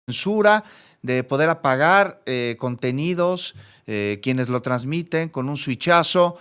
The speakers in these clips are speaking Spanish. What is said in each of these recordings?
censura, de poder apagar contenidos, quienes lo transmiten con un switchazo.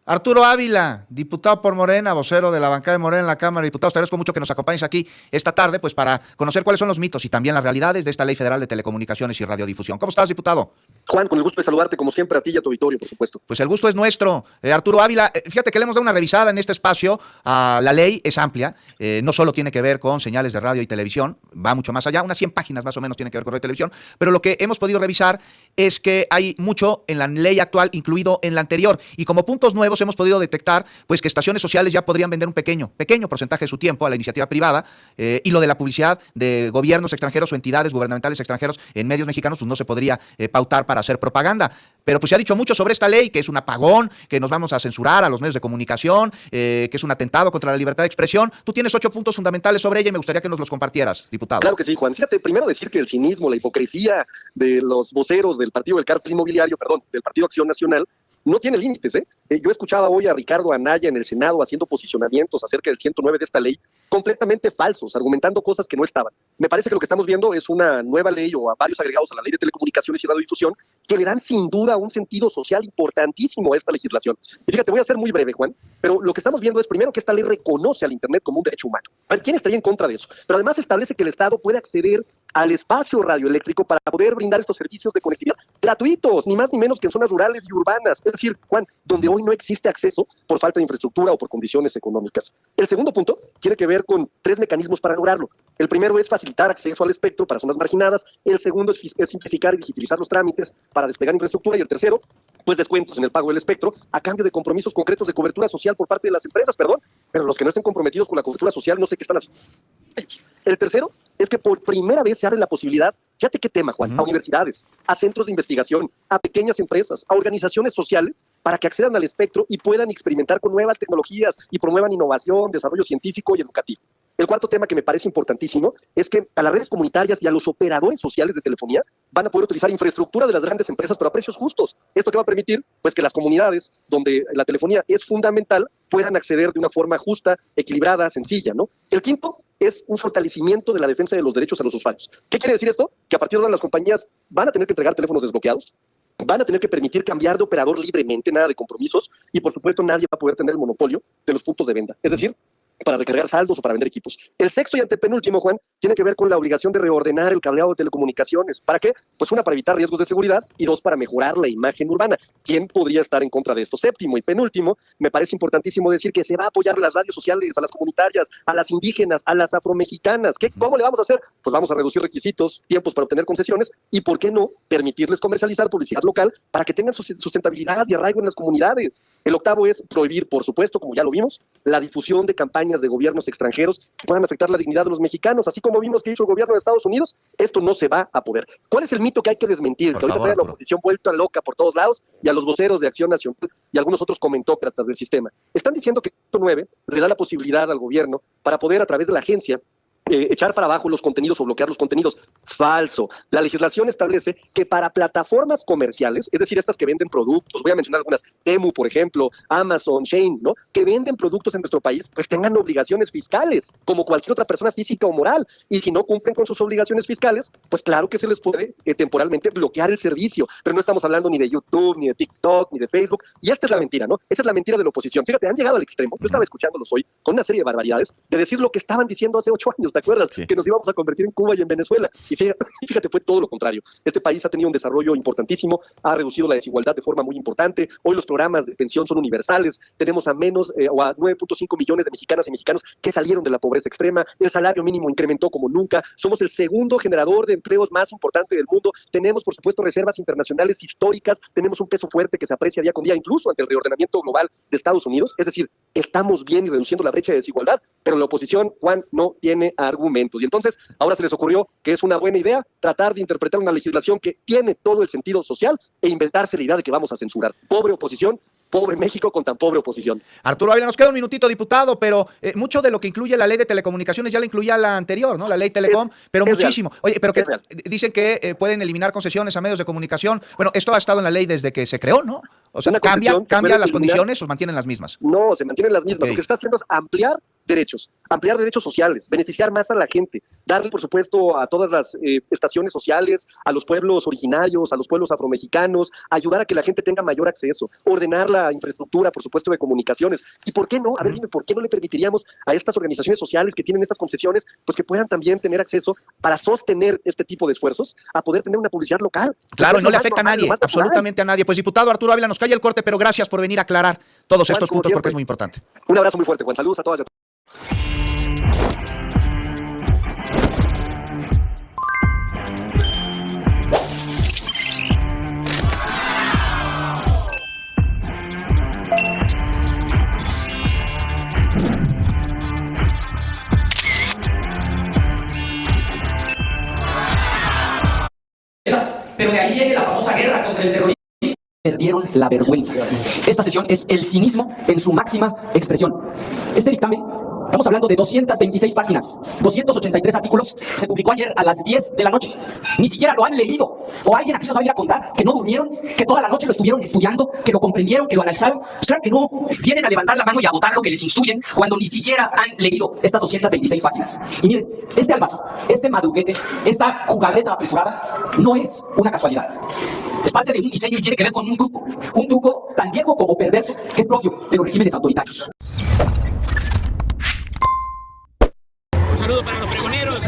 Arturo Ávila, diputado por Morena, vocero de la bancada de Morena en la Cámara de Diputados, te agradezco mucho que nos acompañes aquí esta tarde, pues para conocer cuáles son los mitos y también las realidades de esta Ley Federal de Telecomunicaciones y Radiodifusión. ¿Cómo estás, diputado? Juan, con el gusto de saludarte, como siempre, a ti y a tu auditorio, por supuesto. Pues el gusto es nuestro. Arturo Ávila, fíjate que le hemos dado una revisada en este espacio. La ley es amplia, no solo tiene que ver con señales de radio y televisión, va mucho más allá, unas 100 páginas más o menos tiene que ver con radio y televisión, pero lo que hemos podido revisar es que hay mucho en la ley actual incluido en la anterior, y como puntos nuevos hemos podido detectar pues que estaciones sociales ya podrían vender un pequeño porcentaje de su tiempo a la iniciativa privada, y lo de la publicidad de gobiernos extranjeros o entidades gubernamentales extranjeros en medios mexicanos pues no se podría pautar para hacer propaganda. Pero pues se ha dicho mucho sobre esta ley, que es un apagón, que nos vamos a censurar a los medios de comunicación, que es un atentado contra la libertad de expresión. Tú tienes 8 puntos fundamentales sobre ella y me gustaría que nos los compartieras, diputado. Claro que sí, Juan. Fíjate, primero decir que el cinismo, la hipocresía de los voceros del Partido del Cártel Inmobiliario, del Partido Acción Nacional, no tiene límites, ¿eh? Yo escuchaba hoy a Ricardo Anaya en el Senado haciendo posicionamientos acerca del 109 de esta ley, completamente falsos, argumentando cosas que no estaban. Me parece que lo que estamos viendo es una nueva ley o a varios agregados a la Ley de Telecomunicaciones y Radiodifusión que le dan sin duda un sentido social importantísimo a esta legislación. Y fíjate, voy a ser muy breve, Juan, pero lo que estamos viendo es primero que esta ley reconoce al Internet como un derecho humano. A ver, ¿quién estaría en contra de eso? Pero además establece que el Estado puede acceder al espacio radioeléctrico para poder brindar estos servicios de conectividad gratuitos, ni más ni menos que en zonas rurales y urbanas. Es decir, Juan, donde hoy no existe acceso por falta de infraestructura o por condiciones económicas. El segundo punto tiene que ver con 3 mecanismos para lograrlo. El primero es facilitar acceso al espectro para zonas marginadas. El segundo es simplificar y digitalizar los trámites para desplegar infraestructura. Y el tercero, pues descuentos en el pago del espectro a cambio de compromisos concretos de cobertura social por parte de las empresas, pero los que no estén comprometidos con la cobertura social no sé qué están haciendo. El tercero es que por primera vez se abre la posibilidad, fíjate qué tema, Juan, a universidades, a centros de investigación, a pequeñas empresas, a organizaciones sociales, para que accedan al espectro y puedan experimentar con nuevas tecnologías y promuevan innovación, desarrollo científico y educativo. El cuarto tema que me parece importantísimo es que a las redes comunitarias y a los operadores sociales de telefonía van a poder utilizar infraestructura de las grandes empresas, pero a precios justos. ¿Esto qué va a permitir? Pues que las comunidades donde la telefonía es fundamental puedan acceder de una forma justa, equilibrada, sencilla, ¿no? El quinto es un fortalecimiento de la defensa de los derechos a los usuarios. ¿Qué quiere decir esto? Que a partir de ahora las compañías van a tener que entregar teléfonos desbloqueados, van a tener que permitir cambiar de operador libremente, nada de compromisos, y por supuesto nadie va a poder tener el monopolio de los puntos de venta. Es decir, para recargar saldos o para vender equipos. El sexto y antepenúltimo, Juan, tiene que ver con la obligación de reordenar el cableado de telecomunicaciones. ¿Para qué? Pues 1, para evitar riesgos de seguridad, y 2, para mejorar la imagen urbana. ¿Quién podría estar en contra de esto? Séptimo y penúltimo, me parece importantísimo decir que se va a apoyar a las radios sociales, a las comunitarias, a las indígenas, a las afromexicanas. ¿Cómo le vamos a hacer? Pues vamos a reducir requisitos, tiempos para obtener concesiones, y ¿por qué no permitirles comercializar publicidad local para que tengan sustentabilidad y arraigo en las comunidades? El octavo es prohibir, por supuesto, como ya lo vimos, la difusión de campañas de gobiernos extranjeros que puedan afectar la dignidad de los mexicanos, así como vimos que hizo el gobierno de Estados Unidos. Esto no se va a poder. ¿Cuál es el mito que hay que desmentir? Que ahorita trae a la oposición vuelta loca por todos lados, y a los voceros de Acción Nacional y algunos otros comentócratas del sistema. Están diciendo que el 9 le da la posibilidad al gobierno para poder, a través de la agencia, echar para abajo los contenidos o bloquear los contenidos. Falso. La legislación establece que para plataformas comerciales, es decir, estas que venden productos, voy a mencionar algunas, Temu, por ejemplo, Amazon, Shein, ¿no?, que venden productos en nuestro país, pues tengan obligaciones fiscales, como cualquier otra persona física o moral. Y si no cumplen con sus obligaciones fiscales, pues claro que se les puede temporalmente bloquear el servicio. Pero no estamos hablando ni de YouTube, ni de TikTok, ni de Facebook. Y esta es la mentira, ¿no? Esa es la mentira de la oposición. Fíjate, han llegado al extremo. Yo estaba escuchándolos hoy con una serie de barbaridades de decir lo que estaban diciendo hace 8 años. ¿Te acuerdas? Sí. Que nos íbamos a convertir en Cuba y en Venezuela. Y fíjate, fue todo lo contrario. Este país ha tenido un desarrollo importantísimo, ha reducido la desigualdad de forma muy importante. Hoy los programas de pensión son universales. Tenemos a menos o a 9.5 millones de mexicanas y mexicanos que salieron de la pobreza extrema. El salario mínimo incrementó como nunca. Somos el segundo generador de empleos más importante del mundo. Tenemos, por supuesto, reservas internacionales históricas. Tenemos un peso fuerte que se aprecia día con día, incluso ante el reordenamiento global de Estados Unidos. Es decir, estamos bien y reduciendo la brecha de desigualdad, pero la oposición, Juan, no tiene argumentos. Y entonces ahora se les ocurrió que es una buena idea tratar de interpretar una legislación que tiene todo el sentido social e inventarse la idea de que vamos a censurar. Pobre oposición, pobre México con tan pobre oposición. Arturo Ávila, nos queda un minutito, diputado, pero mucho de lo que incluye la ley de telecomunicaciones ya la incluía la anterior, ¿no? La ley Telecom, pero muchísimo. Real. Oye, pero que dicen que pueden eliminar concesiones a medios de comunicación. Bueno, esto ha estado en la ley desde que se creó, ¿no? O sea, ¿cambia las condiciones o mantienen las mismas? No, se mantienen las mismas. Okay. Lo que se está haciendo es ampliar derechos, ampliar derechos sociales, beneficiar más a la gente, darle, por supuesto, a todas las estaciones sociales, a los pueblos originarios, a los pueblos afromexicanos, ayudar a que la gente tenga mayor acceso, ordenar la infraestructura, por supuesto, de comunicaciones. ¿Y por qué no? A ver, dime, ¿por qué no le permitiríamos a estas organizaciones sociales que tienen estas concesiones, pues que puedan también tener acceso para sostener este tipo de esfuerzos, a poder tener una publicidad local? Claro, no le afecta a nadie, absolutamente a nadie. Pues, diputado Arturo Ávila, nos cae el corte, pero gracias por venir a aclarar todos estos puntos porque es muy importante. Un abrazo muy fuerte, Juan. Saludos a todas y a todos. Pero de ahí viene la famosa guerra contra el terrorismo. Perdieron la vergüenza. Esta sesión es el cinismo en su máxima expresión. Este dictamen, estamos hablando de 226 páginas, 283 artículos, se publicó ayer a las 10 de la noche. Ni siquiera lo han leído. O alguien aquí nos va a ir a contar que no durmieron, que toda la noche lo estuvieron estudiando, que lo comprendieron, que lo analizaron. Pues claro que no. Vienen a levantar la mano y a votar lo que les instruyen cuando ni siquiera han leído estas 226 páginas. Y miren, este albazo, este madruguete, esta jugarreta apresurada, no es una casualidad. Es parte de un diseño y tiene que ver con un truco tan viejo como perverso que es propio de los regímenes autoritarios. Un saludo para los pregoneros.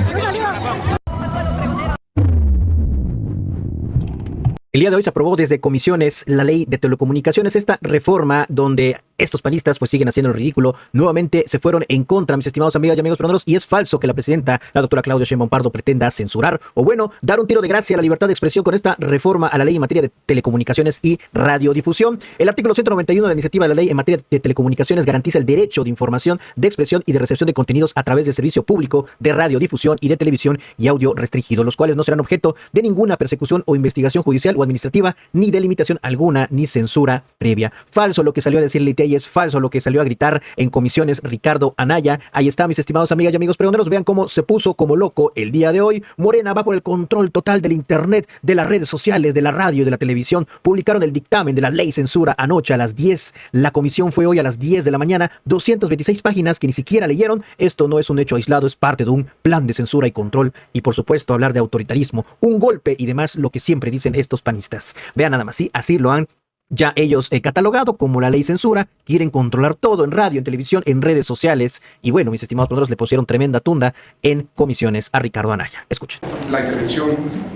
El día de hoy se aprobó desde comisiones la ley de telecomunicaciones, esta reforma donde estos panistas pues siguen haciendo el ridículo. Nuevamente se fueron en contra, mis estimados amigas y amigos peroneros, y es falso que la presidenta, la doctora Claudia Sheinbaum Pardo, pretenda censurar o bueno, dar un tiro de gracia a la libertad de expresión con esta reforma a la ley en materia de telecomunicaciones y radiodifusión. El artículo 191 de la iniciativa de la ley en materia de telecomunicaciones garantiza el derecho de información, de expresión y de recepción de contenidos a través del servicio público de radiodifusión y de televisión y audio restringido, los cuales no serán objeto de ninguna persecución o investigación judicial o administrativa, ni de limitación alguna, ni censura previa. Falso lo que salió a decir Litey, es falso lo que salió a gritar en comisiones Ricardo Anaya. Ahí está, mis estimados amigas y amigos pregoneros, vean cómo se puso como loco el día de hoy. Morena va por el control total del internet, de las redes sociales, de la radio y de la televisión. Publicaron el dictamen de la ley censura anoche a las 10. La comisión fue hoy a las 10 de la mañana. 226 páginas que ni siquiera leyeron. Esto no es un hecho aislado, es parte de un plan de censura y control. Y por supuesto hablar de autoritarismo, un golpe y demás, lo que siempre dicen estos panistas. Vean nada más, sí, así lo han ya ellos catalogado como la ley censura. Quieren controlar todo en radio, en televisión, en redes sociales. Y bueno, mis estimados profesores, le pusieron tremenda tunda en comisiones a Ricardo Anaya. Escuchen. La intervención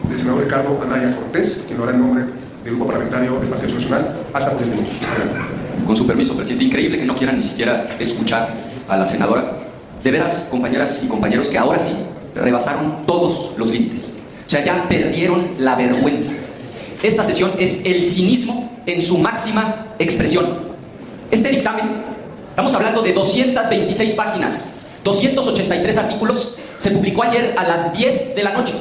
del senador Ricardo Anaya Cortés, que lo hará en nombre del Grupo Parlamentario del Partido Nacional, hasta 3 minutos. Adelante. Con su permiso, presidente, increíble que no quieran ni siquiera escuchar a la senadora. De veras, compañeras y compañeros, que ahora sí rebasaron todos los límites. O sea, ya perdieron la vergüenza. Esta sesión es el cinismo en su máxima expresión. Este dictamen, estamos hablando de 226 páginas, 283 artículos, se publicó ayer a las 10 de la noche.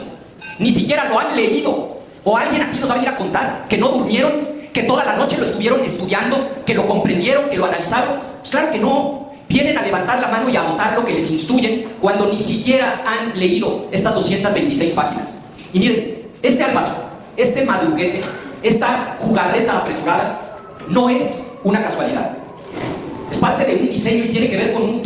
Ni siquiera lo han leído. O alguien aquí nos va a venir a contar que no durmieron, que toda la noche lo estuvieron estudiando, que lo comprendieron, que lo analizaron. Pues claro que no. Vienen a levantar la mano y a votar lo que les instruyen cuando ni siquiera han leído estas 226 páginas. Y miren, este albazo, este madruguete, esta jugarreta apresurada, no es una casualidad. Es parte de un diseño y tiene que ver con un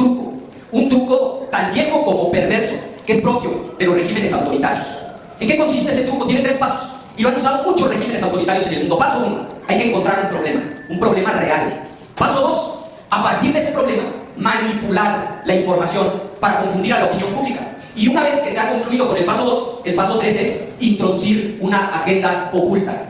truco tan viejo como perverso, que es propio de los regímenes autoritarios. ¿En qué consiste ese truco? Tiene 3 pasos, y lo han usado muchos regímenes autoritarios en el mundo. Paso 1, hay que encontrar un problema real. Paso 2, a partir de ese problema, manipular la información para confundir a la opinión pública. Y una vez que se ha concluido con el paso 2, el paso 3 es introducir una agenda oculta.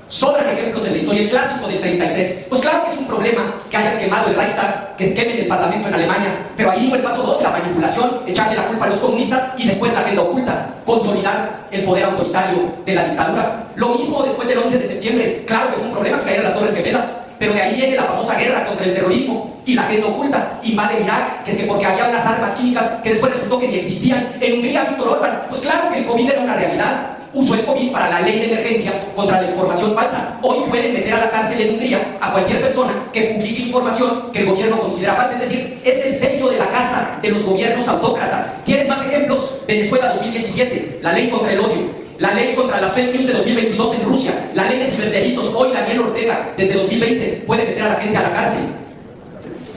Sobran ejemplos en la historia. El clásico del 33. Pues claro que es un problema que hayan quemado el Reichstag, que quemen el Parlamento en Alemania. Pero ahí digo el paso 2, la manipulación, echarle la culpa a los comunistas y después la agenda oculta, consolidar el poder autoritario de la dictadura. Lo mismo después del 11 de septiembre. Claro que fue un problema que se cayeran las Torres Gemelas. Pero de ahí viene la famosa guerra contra el terrorismo y la agenda oculta. Invade Irak, que es que porque había unas armas químicas que después resultó que ni existían. En Hungría, Víctor Orbán, pues claro que el COVID era una realidad. Usó el COVID para la ley de emergencia contra la información falsa. Hoy pueden meter a la cárcel en Hungría a cualquier persona que publique información que el gobierno considera falsa. Es decir, es el sello de la casa de los gobiernos autócratas. ¿Quieren más ejemplos? Venezuela 2017, la ley contra el odio. La ley contra las fake news de 2022 en Rusia, la ley de ciberdelitos, hoy Daniel Ortega, desde 2020, puede meter a la gente a la cárcel.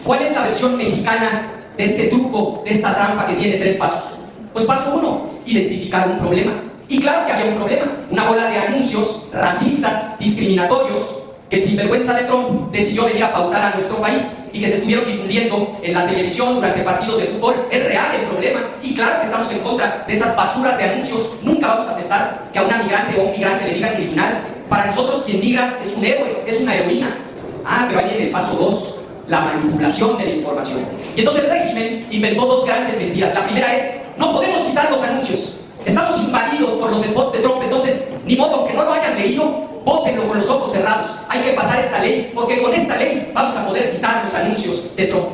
¿Cuál es la versión mexicana de este truco, de esta trampa que tiene 3 pasos? Pues paso 1, identificar un problema. Y claro que había un problema, una bola de anuncios racistas, discriminatorios, que el sinvergüenza de Trump decidió venir a pautar a nuestro país y que se estuvieron difundiendo en la televisión durante partidos de fútbol. Es real el problema y claro que estamos en contra de esas basuras de anuncios. Nunca vamos a aceptar que a una migrante o un migrante le digan criminal. Para nosotros quien migra es un héroe, es una heroína. Pero ahí viene el paso 2, la manipulación de la información. Y entonces el régimen inventó 2 grandes mentiras. La primera es, no podemos quitar los anuncios. Estamos invadidos por los spots de Trump, entonces, ni modo, aunque no lo hayan leído, vótenlo con los ojos cerrados. Hay que pasar esta ley, porque con esta ley vamos a poder quitar los anuncios de Trump.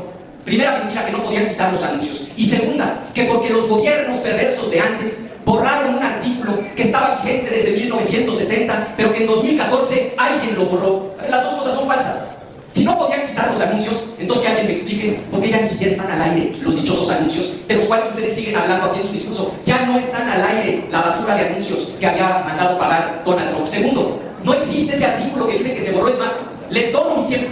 Primera mentira, que no podían quitar los anuncios. Y segunda, que porque los gobiernos perversos de antes borraron un artículo que estaba vigente desde 1960, pero que en 2014 alguien lo borró. Las 2 cosas son falsas. Si no podían quitar los anuncios, entonces que alguien me explique por qué ya ni siquiera están al aire los dichosos anuncios, de los cuales ustedes siguen hablando aquí en su discurso. Ya no están al aire la basura de anuncios que había mandado pagar Donald Trump. Segundo, no existe ese artículo que dice que se borró. Es más, les dono mi tiempo.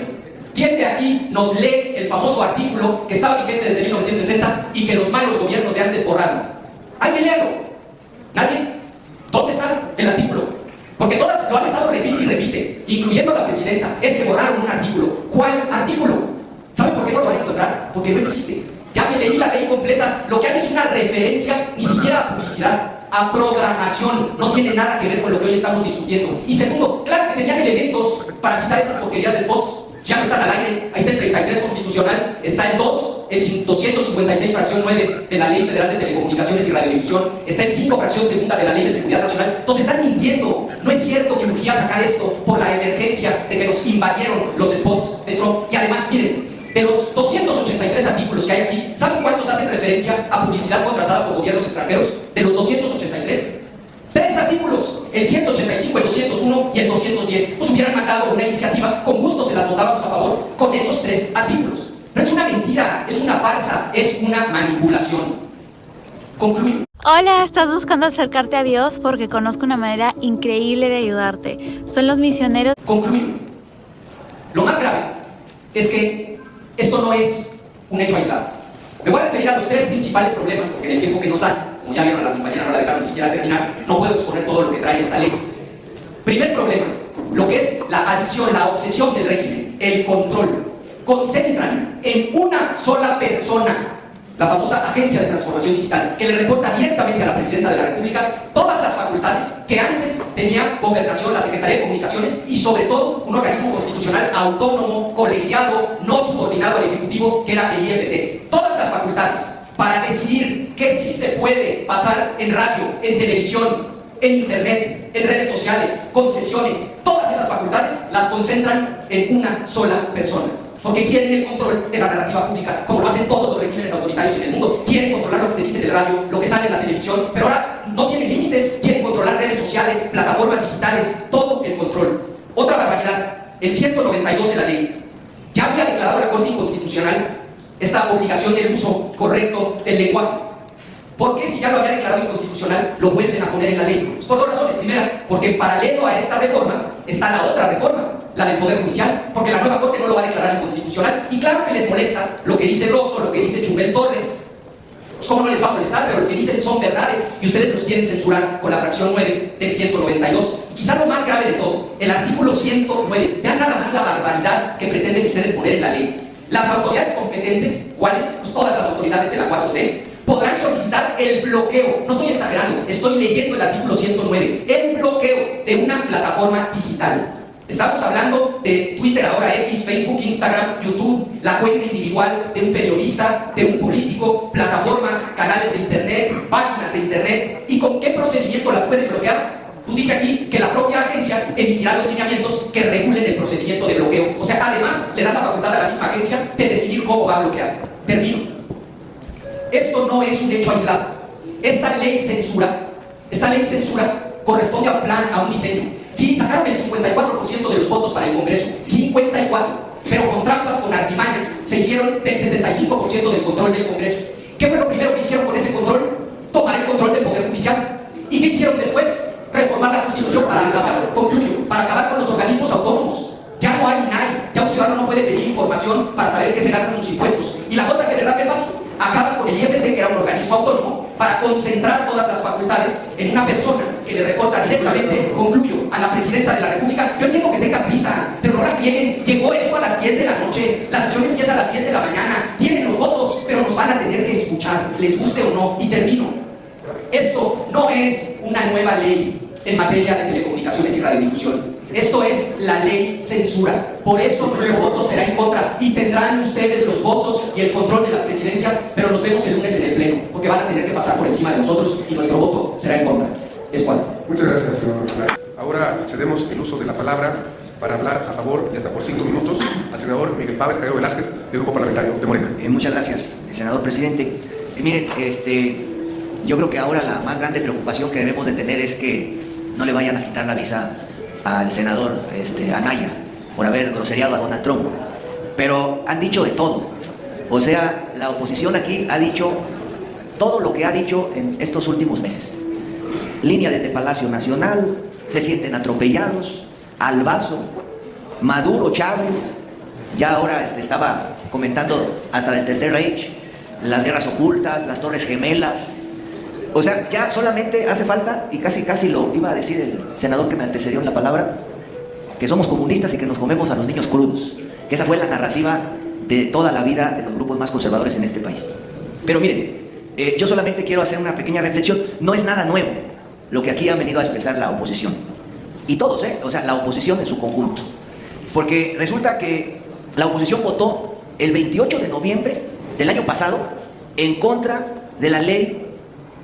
¿Quién de aquí nos lee el famoso artículo que estaba vigente desde 1960 y que los malos gobiernos de antes borraron? ¿Alguien léalo? ¿Nadie? ¿Dónde está el artículo? Porque todas lo han estado repite y repite, incluyendo la presidenta. Es que borraron un artículo. ¿Cuál artículo? ¿Saben por qué no lo van a encontrar? Porque no existe. Ya me leí la ley completa. Lo que hay es una referencia, ni siquiera a publicidad, a programación. No tiene nada que ver con lo que hoy estamos discutiendo. Y segundo, claro que tenían elementos para quitar esas porquerías de spots. Ya no están al aire. Ahí está el 33 constitucional, está el 2, el 256 fracción 9 de la Ley Federal de Telecomunicaciones y Radiodifusión, está el 5 fracción segunda de la Ley de Seguridad Nacional. Entonces están mintiendo. No es cierto que urgía sacar esto por la emergencia de que nos invadieron los spots de Trump. Y además, miren, de los 283 artículos que hay aquí, ¿saben cuántos hacen referencia a publicidad contratada por gobiernos extranjeros? De los 283, 3 artículos, el 185, el 201 y el 210. Nos hubieran mandado una iniciativa, con gusto se las votábamos a favor con esos 3 artículos. Pero es una mentira, es una farsa, es una manipulación. Concluyo. Hola, ¿estás buscando acercarte a Dios? Porque conozco una manera increíble de ayudarte. Son los misioneros. Concluyo. Lo más grave es que esto no es un hecho aislado. Me voy a referir a los 3 principales problemas, porque en el tiempo que nos dan, como ya vieron, a la compañera no la dejaron ni siquiera terminar, no puedo exponer todo lo que trae esta ley. Primer problema, lo que es la adicción, la obsesión del régimen, el control. Concentran en una sola persona, la famosa Agencia de Transformación Digital, que le reporta directamente a la Presidenta de la República todas las facultades que antes tenía Gobernación, la Secretaría de Comunicaciones y sobre todo un organismo constitucional autónomo, colegiado, no subordinado al Ejecutivo, que era el IFT. Todas las facultades para decidir qué sí se puede pasar en radio, en televisión, en internet, en redes sociales, concesiones, todas esas facultades las concentran en una sola persona. Porque quieren el control de la narrativa pública, como lo hacen todos los regímenes autoritarios en el mundo. Quieren controlar lo que se dice en el radio, lo que sale en la televisión, pero ahora no tienen límites. Quieren controlar redes sociales, plataformas digitales, todo el control. Otra barbaridad, el 192 de la ley ya había declarado la Corte Inconstitucional esta obligación del uso correcto del lenguaje. ¿Por qué, si ya lo había declarado inconstitucional, lo vuelven a poner en la ley? Pues por 2 razones. Primera, porque en paralelo a esta reforma está la otra reforma, la del Poder Judicial, porque la nueva Corte no lo va a declarar inconstitucional. Y claro que les molesta lo que dice Rosso, lo que dice Chumel Torres. Pues cómo no les va a molestar, pero lo que dicen son verdades y ustedes los quieren censurar con la fracción 9 del 192. Y quizá lo más grave de todo, el artículo 109. Vean nada más la barbaridad que pretenden ustedes poner en la ley. Las autoridades competentes, ¿cuáles? Pues todas las autoridades de la 4T, podrán solicitar el bloqueo, no estoy exagerando, estoy leyendo el artículo 109, el bloqueo de una plataforma digital. Estamos hablando de Twitter, ahora X, Facebook, Instagram, YouTube, la cuenta individual de un periodista, de un político, plataformas, canales de internet, páginas de internet. ¿Y con qué procedimiento las pueden bloquear? Pues dice aquí que la propia agencia emitirá los lineamientos que regulen el procedimiento de bloqueo. O sea, además le dan la facultad a la misma agencia de definir cómo va a bloquear. Termino. Esto no es un hecho aislado. Esta ley censura corresponde a un plan, a un diseño. Sí, sacaron el 54% de los votos para el Congreso, 54%, pero con trampas, con artimañas, se hicieron del 75% del control del Congreso. ¿Qué fue lo primero que hicieron con ese control? Tomar el control del Poder Judicial. ¿Y qué hicieron después? Reformar la Constitución para acabar con los organismos autónomos. Ya no hay INAI, ya un ciudadano no puede pedir información para saber qué se gastan sus impuestos. Y la gota que derrame el vaso, para concentrar todas las facultades en una persona que le reporta directamente, concluyo, a la presidenta de la República. Yo entiendo que tenga prisa, pero no la frieguen. Llegó esto a las 10 de la noche, la sesión empieza a las 10 de la mañana, tienen los votos, pero nos van a tener que escuchar, les guste o no, y termino. Esto no es una nueva ley en materia de telecomunicaciones y radiodifusión. Esto es la ley censura. Por eso nuestro voto será en contra y tendrán ustedes los votos y el control de las presidencias, pero nos vemos el lunes en el pleno, porque van a tener que pasar por encima de nosotros y nuestro voto será en contra. Es cuanto. Muchas gracias, señor Anaya. Ahora cedemos el uso de la palabra para hablar a favor y hasta por 5 minutos al senador Miguel Pavel Jaleo Velázquez, del Grupo Parlamentario de Morena. Muchas gracias, senador presidente. Miren, yo creo que ahora la más grande preocupación que debemos de tener es que no le vayan a quitar la visa al senador Anaya por haber grosereado a Donald Trump. Pero han dicho de todo. O sea, la oposición aquí ha dicho todo lo que ha dicho en estos últimos meses. Línea desde Palacio Nacional, se sienten atropellados, Albazo, Maduro, Chávez, ya ahora estaba comentando hasta del Tercer Reich, las guerras ocultas, las Torres Gemelas. O sea, ya solamente hace falta, y casi lo iba a decir el senador que me antecedió en la palabra, que somos comunistas y que nos comemos a los niños crudos, que esa fue la narrativa de toda la vida de los grupos más conservadores en este país. Pero miren, yo solamente quiero hacer una pequeña reflexión. No es nada nuevo lo que aquí ha venido a expresar la oposición. Y todos, o sea, la oposición en su conjunto. Porque resulta que la oposición votó el 28 de noviembre del año pasado en contra de la ley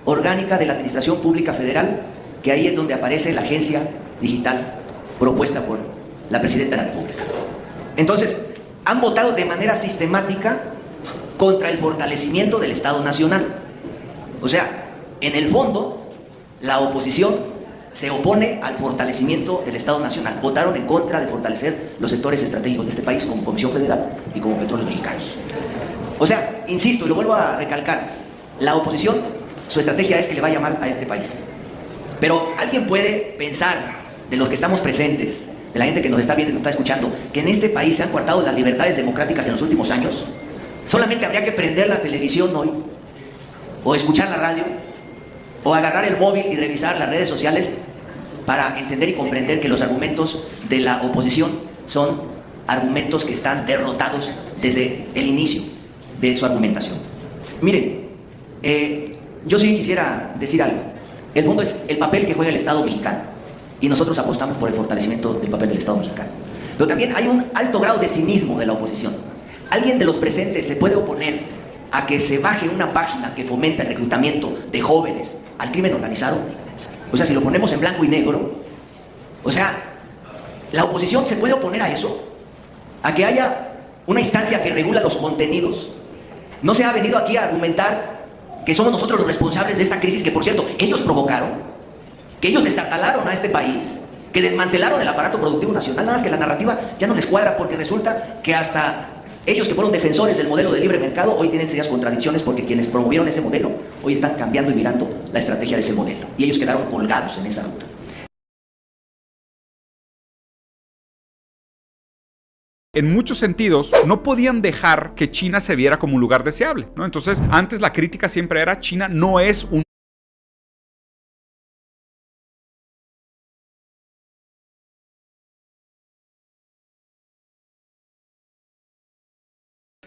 orgánica de la Administración Pública Federal, que ahí es donde aparece la agencia digital propuesta por la Presidenta de la República. Entonces, han votado de manera sistemática contra el fortalecimiento del Estado Nacional. O sea, en el fondo, la oposición se opone al fortalecimiento del Estado Nacional. Votaron en contra de fortalecer los sectores estratégicos de este país, como Comisión Federal y como Petróleos Mexicanos. O sea, insisto y lo vuelvo a recalcar, la oposición, su estrategia es que le vaya mal a este país. Pero alguien puede pensar, de los que estamos presentes, de la gente que nos está viendo y nos está escuchando, que en este país se han coartado las libertades democráticas en los últimos años. Solamente habría que prender la televisión hoy, o escuchar la radio, o agarrar el móvil y revisar las redes sociales para entender y comprender que los argumentos de la oposición son argumentos que están derrotados desde el inicio de su argumentación. Miren, yo sí quisiera decir algo. El mundo es el papel que juega el Estado mexicano y nosotros apostamos por el fortalecimiento del papel del Estado mexicano. Pero también hay un alto grado de cinismo de la oposición. ¿Alguien de los presentes se puede oponer a que se baje una página que fomenta el reclutamiento de jóvenes al crimen organizado? O sea, si lo ponemos en blanco y negro, o sea, la oposición se puede oponer a eso, a que haya una instancia que regula los contenidos. No se ha venido aquí a argumentar que somos nosotros los responsables de esta crisis, que por cierto, ellos provocaron, que ellos destartalaron a este país, que desmantelaron el aparato productivo nacional. Nada más que la narrativa ya no les cuadra, porque resulta que hasta ellos, que fueron defensores del modelo de libre mercado, hoy tienen serias contradicciones, porque quienes promovieron ese modelo hoy están cambiando y mirando la estrategia de ese modelo, y ellos quedaron colgados en esa ruta. En muchos sentidos, no podían dejar que China se viera como un lugar deseable, ¿no? Entonces, antes la crítica siempre era: China no es un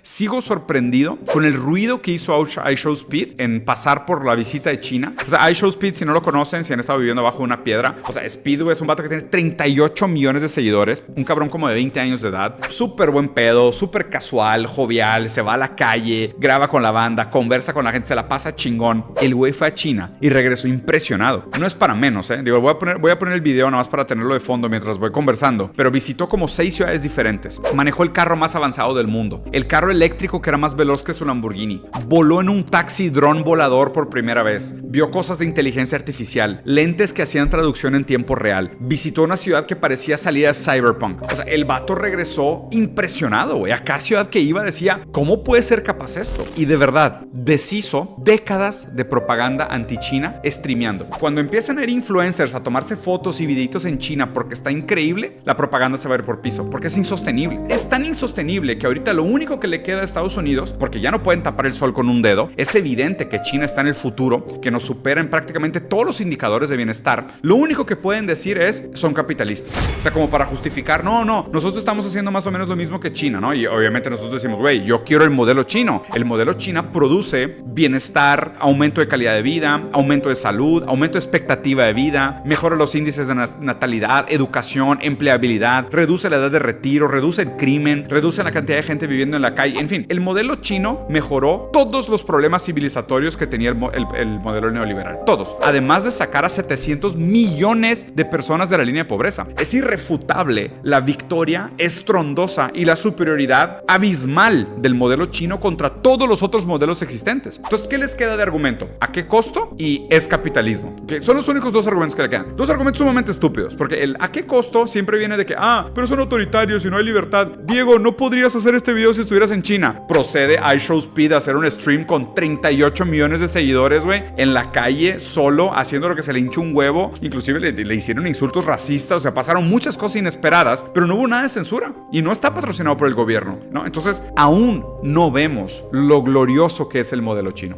Sigo sorprendido con el ruido que hizo iShowSpeed en pasar por la visita de China. O sea, iShowSpeed, si no lo conocen, si han estado viviendo bajo una piedra, o sea, Speed es un vato que tiene 38 millones de seguidores, un cabrón como de 20 años de edad, súper buen pedo, súper casual, jovial, se va a la calle, graba con la banda, conversa con la gente, se la pasa chingón. El güey fue a China y regresó impresionado. No es para menos, Digo, voy a poner el video nada más para tenerlo de fondo mientras voy conversando, pero visitó como 6 ciudades diferentes, manejó el carro más avanzado del mundo, el carro eléctrico que era más veloz que su Lamborghini, voló en un taxi dron volador por primera vez, vio cosas de inteligencia artificial, lentes que hacían traducción en tiempo real, visitó una ciudad que parecía salida de Cyberpunk. O sea, el vato regresó impresionado, güey. A cada ciudad que iba decía, ¿cómo puede ser capaz esto? Y de verdad, deshizo décadas de propaganda anti-China streameando. Cuando empiezan a ir influencers a tomarse fotos y videitos en China porque está increíble, la propaganda se va a ir por piso, porque es insostenible. Es tan insostenible que ahorita lo único que le queda a Estados Unidos, porque ya no pueden tapar el sol con un dedo. Es evidente que China está en el futuro, que nos supera en prácticamente todos los indicadores de bienestar. Lo único que pueden decir es, son capitalistas. O sea, como para justificar, no, nosotros estamos haciendo más o menos lo mismo que China, ¿no? Y obviamente nosotros decimos, güey, yo quiero el modelo chino. El modelo China produce bienestar, aumento de calidad de vida, aumento de salud, aumento de expectativa de vida, mejora los índices de natalidad, educación, empleabilidad, reduce la edad de retiro, reduce el crimen, reduce la cantidad de gente viviendo en la calle. En fin, el modelo chino mejoró todos los problemas civilizatorios que tenía el modelo neoliberal. Todos. Además de sacar a 700 millones de personas de la línea de pobreza. Es irrefutable la victoria estrondosa y la superioridad abismal del modelo chino contra todos los otros modelos existentes. Entonces, ¿qué les queda de argumento? ¿A qué costo? Y es capitalismo. ¿Okay? Son los únicos dos argumentos que le quedan. Dos argumentos sumamente estúpidos, porque el ¿a qué costo? Siempre viene de que, pero son autoritarios y no hay libertad. Diego, no podrías hacer este video si estuvieras en China. Procede iShowSpeed a hacer un stream con 38 millones de seguidores, güey, en la calle, solo, haciendo lo que se le hincha un huevo. Inclusive le hicieron insultos racistas, o sea, pasaron muchas cosas inesperadas, pero no hubo nada de censura y no está patrocinado por el gobierno, ¿no? Entonces, aún no vemos lo glorioso que es el modelo chino.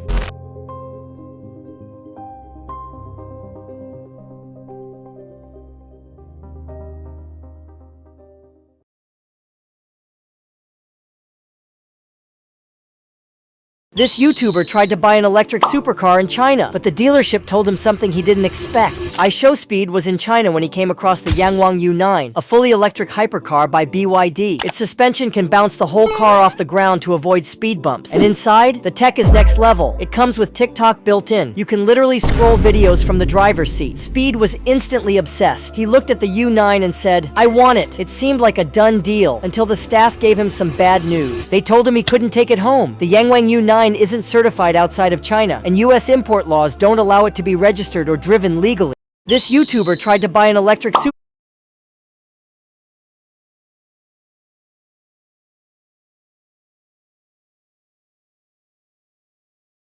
This YouTuber tried to buy an electric supercar in China, but the dealership told him something he didn't expect. iShowSpeed was in China when he came across the Yangwang U9, a fully electric hypercar by BYD. Its suspension can bounce the whole car off the ground to avoid speed bumps. And inside, the tech is next level. It comes with TikTok built in. You can literally scroll videos from the driver's seat. Speed was instantly obsessed. He looked at the U9 and said, "I want it." It seemed like a done deal until the staff gave him some bad news. They told him he couldn't take it home. The Yangwang U9 isn't certified outside of China, and US import laws don't allow it to be registered or driven legally. This YouTuber tried to buy an electric